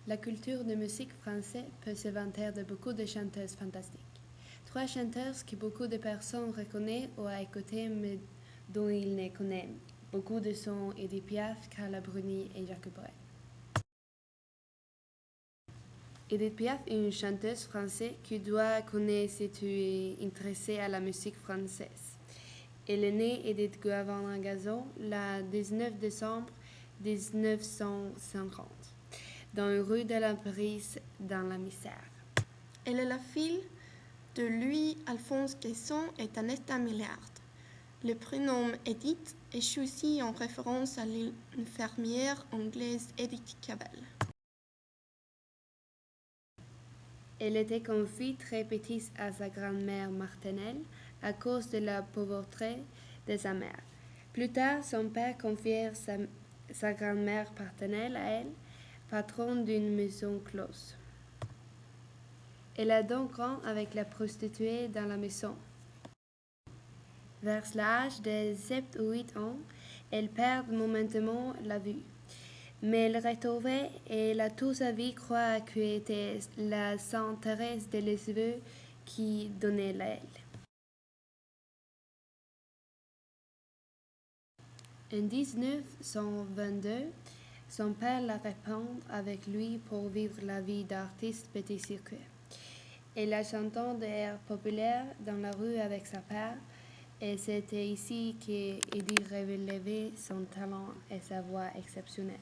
La culture de musique française peut se vanter de beaucoup de chanteuses fantastiques. Trois chanteuses que beaucoup de personnes reconnaissent ou ont écouté mais dont ils ne connaissent beaucoup de sont Edith Piaf, Carla Bruni et Jacques Brel. Edith Piaf est une chanteuse française qui doit connaître si tu es intéressé à la musique française. Elle est née Edith Gavin-Gazon le 19 décembre 1950 dans une rue de la Paris dans la Misère. Elle est la fille de Louis-Alphonse Guesson et d'Annetta Millard. Le prénom Edith est choisi en référence à l'infirmière anglaise Edith Cavell. Elle était confie très petite à sa grand-mère maternelle à cause de la pauvreté de sa mère. Plus tard, son père confia sa grand-mère paternelle à elle, patronne d'une maison close. Elle a donc grandi avec la prostituée dans la maison. Vers l'âge de 7 ou 8 ans, elle perd momentanément la vue. Mais elle retrouvait et elle a toute sa vie croit qu'elle était la Sainte Thérèse de Lisieux qui donnait l'aile. En 1922, son père la répand avec lui pour vivre la vie d'artiste petit circuit. Elle a chanté des airs populaires dans la rue avec sa père, et c'était ici qu'Edith révélait son talent et sa voix exceptionnelle.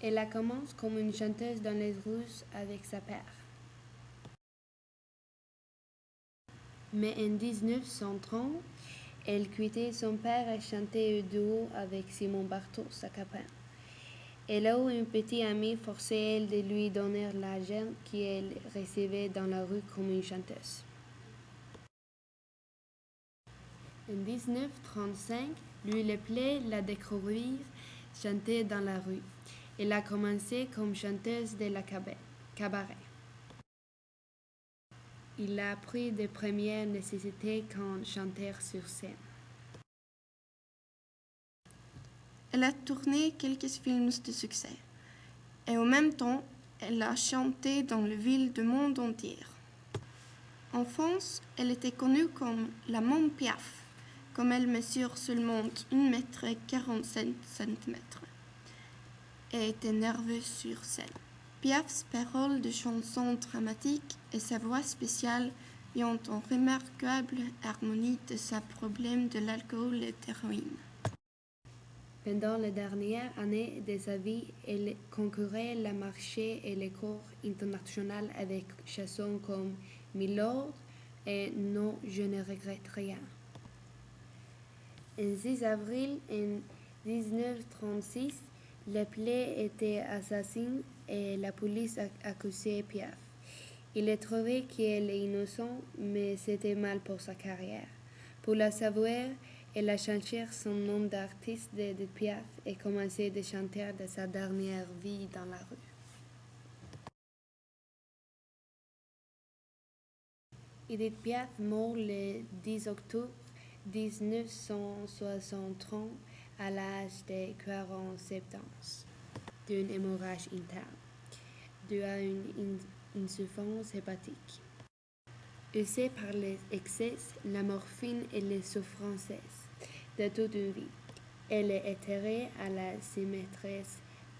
Elle a commencé comme une chanteuse dans les rues avec sa père. Mais en 1930, elle quittait son père et chantait au duo avec Simon Barthaud, sa copine. Elle a eu un petit ami forcé elle de lui donner l'argent qu'elle recevait dans la rue comme une chanteuse. En 1935, lui le plaît la découvrir chanter dans la rue. Elle a commencé comme chanteuse de la cabaret. Il a appris de premières nécessités quand chanteur sur scène. Elle a tourné quelques films de succès et en même temps, elle a chanté dans les villes du monde entier. En France, elle était connue comme la Môme Piaf, comme elle mesure seulement 1,47 m et était nerveuse sur scène. Piaf's paroles de chansons dramatiques et sa voix spéciale ont une remarquable harmonie de sa problème de l'alcool et de l'héroïne. Pendant les dernières années de sa vie, elle concourait le marché et les cours internationaux avec chansons comme Milord et Non, je ne regrette rien. Le 6 avril 1936, le plaie était assassiné et la police a accusé Piaf. Il est trouvé qu'elle est innocente, mais c'était mal pour sa carrière. Pour la savoir, elle a changé son nom d'artiste d'Edith Piaf et commencé de chanter de sa dernière vie dans la rue. Edith Piaf meurt le 10 octobre 1963 à l'âge de 47 ans d'une hémorragie interne due à une insuffisance hépatique. Usée par les excès, la morphine et les souffrances de toute une vie. Elle est enterrée à la cimetière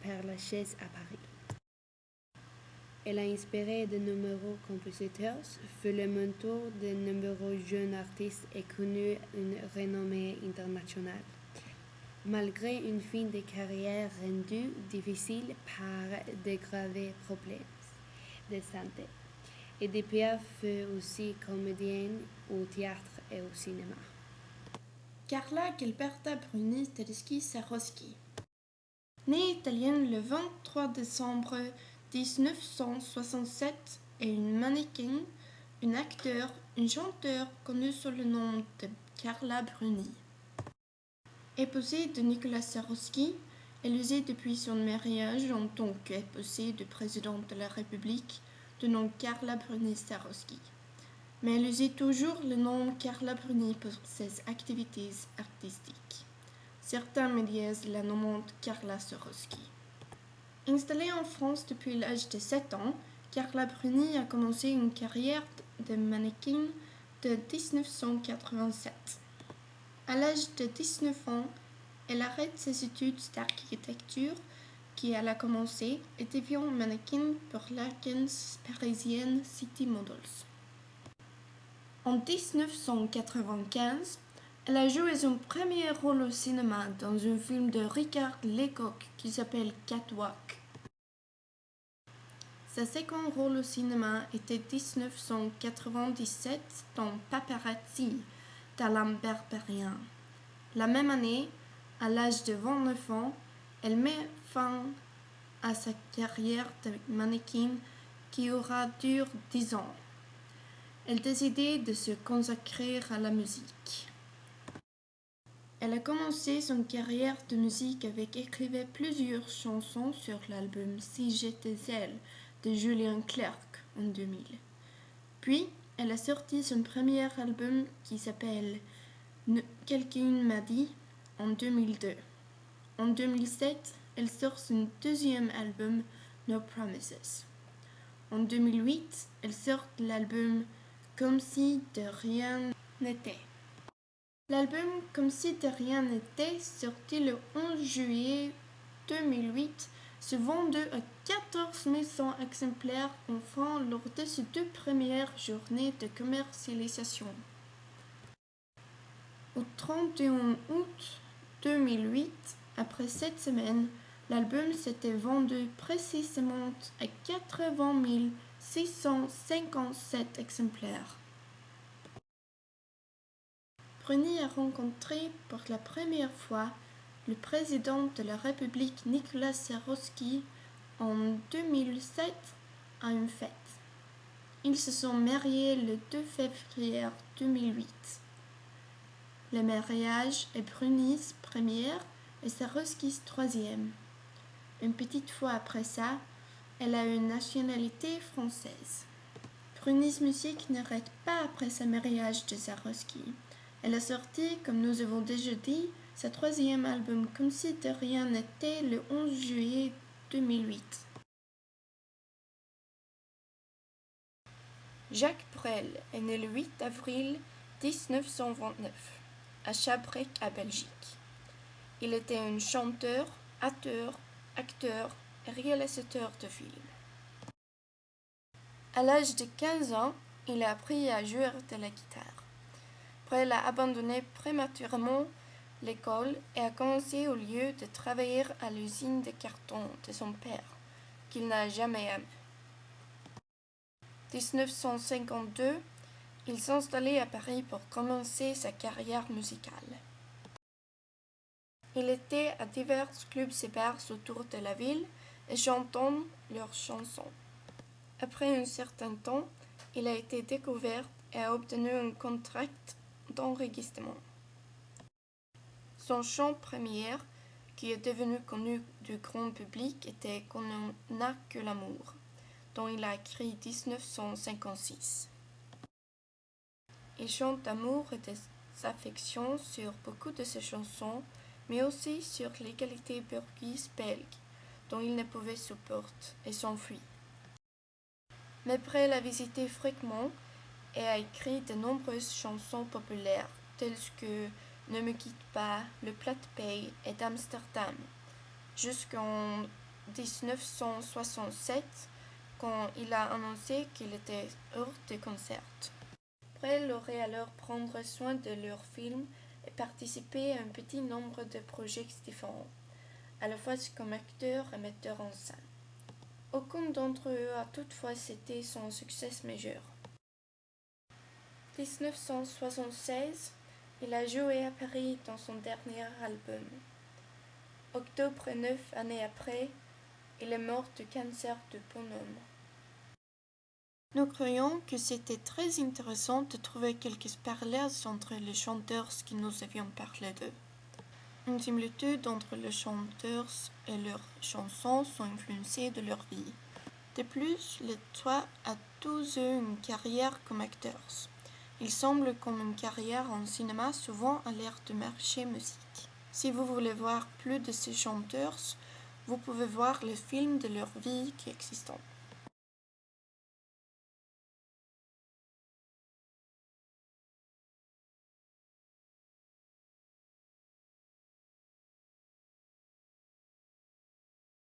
Père-Lachaise à Paris. Elle a inspiré de nombreux compositeurs, fait le mentor de nombreux jeunes artistes et connu une renommée internationale. Malgré une fin de carrière rendue difficile par de graves problèmes de santé, Edith Piaf fut aussi comédienne au théâtre et au cinéma. Carla Gilberta Bruni Tedeschi-Sarosky, née italienne le 23 décembre 1967, est une mannequin, une acteur, une chanteuse connue sous le nom de Carla Bruni. Épousée de Nicolas Sarosky, elle usait depuis son mariage en tant qu'épousée du président de la République du nom Carla Bruni Sarosky. mais elle usait toujours le nom Carla Bruni pour ses activités artistiques. Certains médias la nomment Carla Swarovski. Installée en France depuis l'âge de 7 ans, Carla Bruni a commencé une carrière de mannequin de 1987. À l'âge de 19 ans, elle arrête ses études d'architecture qu'elle a commencé et devient mannequin pour l'agence parisienne City Models. En 1995, elle a joué son premier rôle au cinéma dans un film de Richard Lecoq qui s'appelle Catwalk. Sa second rôle au cinéma était 1997 dans Paparazzi d'Alain Berberian. La même année, à l'âge de 29 ans, elle met fin à sa carrière de mannequin qui aura duré 10 ans. Elle décidait de se consacrer à la musique. Elle a commencé son carrière de musique avec écrivait plusieurs chansons sur l'album Si j'étais elle de Julien Clerc en 2000. Puis, elle a sorti son premier album qui s'appelle Quelqu'un m'a dit en 2002. En 2007, elle sort son deuxième album No Promises. En 2008, elle sort l'album Comme si de rien n'était. L'album Comme si de rien n'était, sorti le 11 juillet 2008, se vendit à 14 100 exemplaires en France lors de ses 2 premières journées de commercialisation. Au 31 août 2008, après 7 semaines, l'album s'était vendu précisément à 80 657 exemplaires. Bruni a rencontré pour la première fois le président de la République Nicolas Sarkozy en 2007 à une fête. Ils se sont mariés le 2 février 2008. Le mariage est Bruni's première et Sarkozy's troisième. Une petite fois après ça, elle a une nationalité française. Bruni's musique n'arrête pas après ce mariage de Sarkozy. Elle a sorti, comme nous avons déjà dit, sa troisième album Comme si de rien n'était le 11 juillet 2008. Jacques Brel est né le 8 avril 1929 à Chabrec, à Belgique. Il était un chanteur, acteur et réalisateur de films. À l'âge de 15 ans, il a appris à jouer de la guitare. Brel a abandonné prématurément l'école et a commencé au lieu de travailler à l'usine de carton de son père, qu'il n'a jamais aimé. En 1952, il s'installait à Paris pour commencer sa carrière musicale. Il était à divers clubs et bars autour de la ville et chantant leurs chansons. Après un certain temps, il a été découvert et a obtenu un contrat d'enregistrement. Son chant premier, qui est devenu connu du grand public, était Qu'on n'a que l'amour, dont il a écrit 1956. Il chante d'amour et des affections sur beaucoup de ses chansons, mais aussi sur l'égalité bourgeoise belge, dont il ne pouvait supporter et s'enfuit. Mais Brel a visité fréquemment et a écrit de nombreuses chansons populaires, telles que Ne me quitte pas, Le plat de paye et d'Amsterdam, jusqu'en 1967, quand il a annoncé qu'il était hors de concert. Brel aurait alors prendre soin de leurs films et participer à un petit nombre de projets différents, à la fois comme acteur et metteur en scène. Aucun d'entre eux a toutefois été son succès majeur. En 1976, il a joué à Paris dans son dernier album. Octobre 9 années après, il est mort de cancer du poumon. Nous croyons que c'était très intéressant de trouver quelques parallèles entre les chanteurs qui nous avions parlé d'eux. Une similitude entre les chanteurs et leurs chansons sont influencées de leur vie. De plus, les trois ont tous eu une carrière comme acteurs. Il semble comme une carrière en cinéma souvent à l'ère du marché musique. Si vous voulez voir plus de ces chanteurs, vous pouvez voir les films de leur vie qui existent.